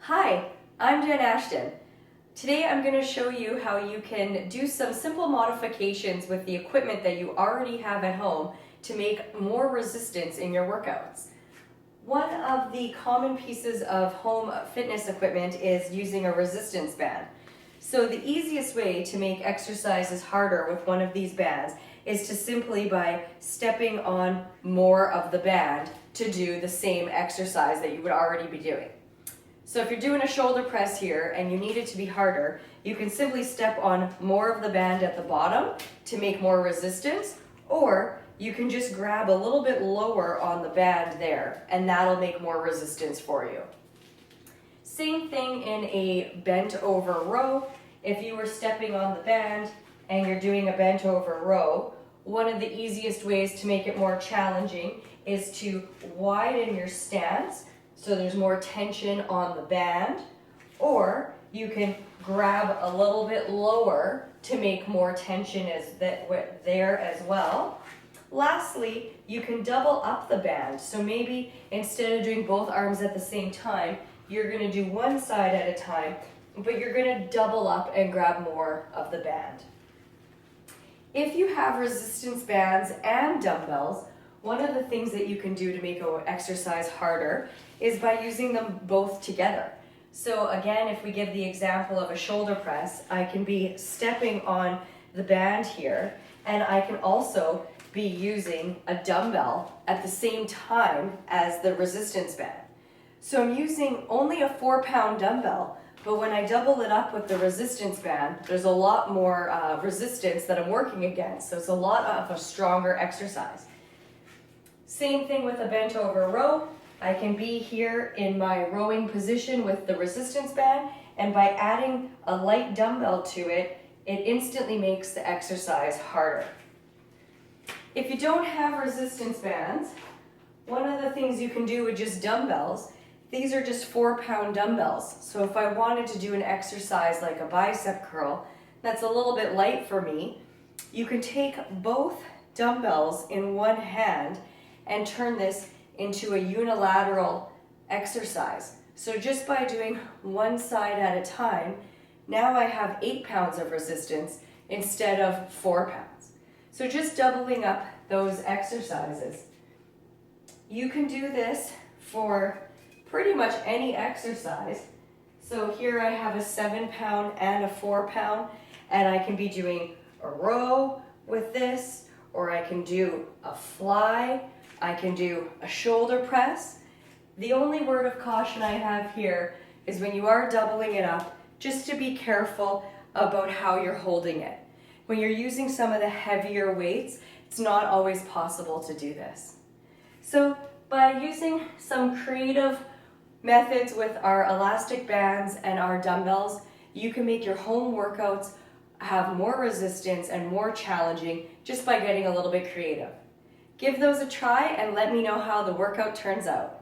Hi, I'm Jen Ashton. Today I'm going to show you how you can do some simple modifications with the equipment that you already have at home to make more resistance in your workouts. One of the common pieces of home fitness equipment is using a resistance band. So the easiest way to make exercises harder with one of these bands is to simply by stepping on more of the band to do the same exercise that you would already be doing. So if you're doing a shoulder press here and you need it to be harder, you can simply step on more of the band at the bottom to make more resistance, or you can just grab a little bit lower on the band there and that'll make more resistance for you. Same thing in a bent over row. If you were stepping on the band and you're doing a bent over row, one of the easiest ways to make it more challenging is to widen your stance so there's more tension on the band, or you can grab a little bit lower to make more tension there as well. Lastly, you can double up the band. So maybe instead of doing both arms at the same time, you're going to do one side at a time, but you're going to double up and grab more of the band. If you have resistance bands and dumbbells, one of the things that you can do to make an exercise harder is by using them both together. So again, if we give the example of a shoulder press, I can be stepping on the band here, and I can also be using a dumbbell at the same time as the resistance band. So I'm using only a 4-pound dumbbell, but when I double it up with the resistance band, there's a lot more resistance that I'm working against. So it's a lot of a stronger exercise. Same thing with a bent over row. I can be here in my rowing position with the resistance band, and by adding a light dumbbell to it, it instantly makes the exercise harder. If you don't have resistance bands, one of the things you can do with just dumbbells, these are just 4-pound dumbbells. So if I wanted to do an exercise like a bicep curl, that's a little bit light for me, you can take both dumbbells in one hand and turn this into a unilateral exercise. So just by doing one side at a time, now I have 8 pounds of resistance instead of 4 pounds. So just doubling up those exercises. You can do this for pretty much any exercise. So here I have a 7-pound and a 4-pound, and I can be doing a row with this, or I can do a fly, I can do a shoulder press. The only word of caution I have here is when you are doubling it up, just to be careful about how you're holding it. When you're using some of the heavier weights, it's not always possible to do this. So by using some creative methods with our elastic bands and our dumbbells, you can make your home workouts have more resistance and more challenging just by getting a little bit creative. Give those a try and let me know how the workout turns out.